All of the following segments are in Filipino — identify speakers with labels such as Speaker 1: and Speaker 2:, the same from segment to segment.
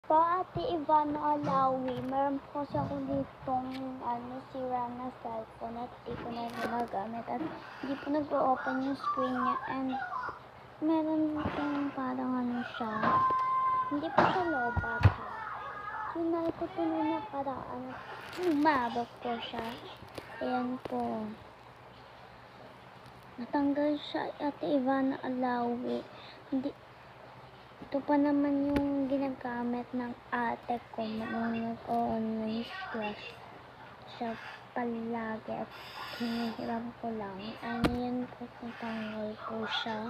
Speaker 1: Po, Ate Ivana Alawi, meron po kasi ako ditong sira na cellphone at di ko na ginagamit at hindi po nag-o-open yung screen niya and meron pong parang siya, hindi po siya lobat ha. Sinay ko po nung nakaraan at lumabok po siya. Ayan po. Natanggal siya, Ate Ivana Alawi. Ito pa naman yung ginagamit ng ate ko nung nag-online class siya palagi at hinihiram ko lang. Ayan po, natanggal po siya.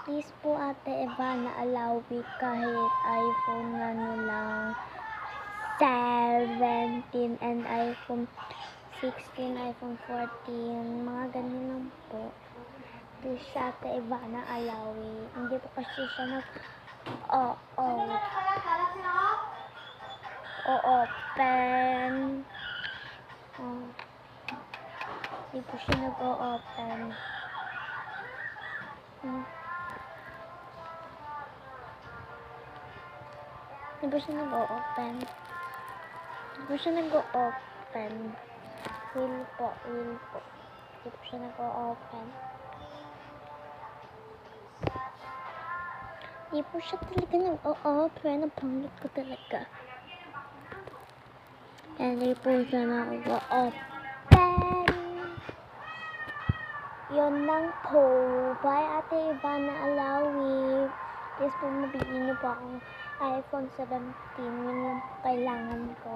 Speaker 1: Please po, Ate Ivana Alawi, kahit iPhone lang 17 and iPhone 16, iPhone 14, mga ganyan lang po. Please, Ate Ivana Alawi. Hindi po kasi siya open. Hindi po siya nag-o-open. Hindi po siya nag-o-open. Hindi po siya nag-o-open. Will po. Hindi po siya nag-o-open. Hindi po siya talaga nag-o-open. Napangit ko talaga. Hindi po siya nag-o-open. Yun lang po. Bye, Ate Ivana Alawi. Please po mabigyan niyo po akong iPhone 17. Yun lang po kailangan ko.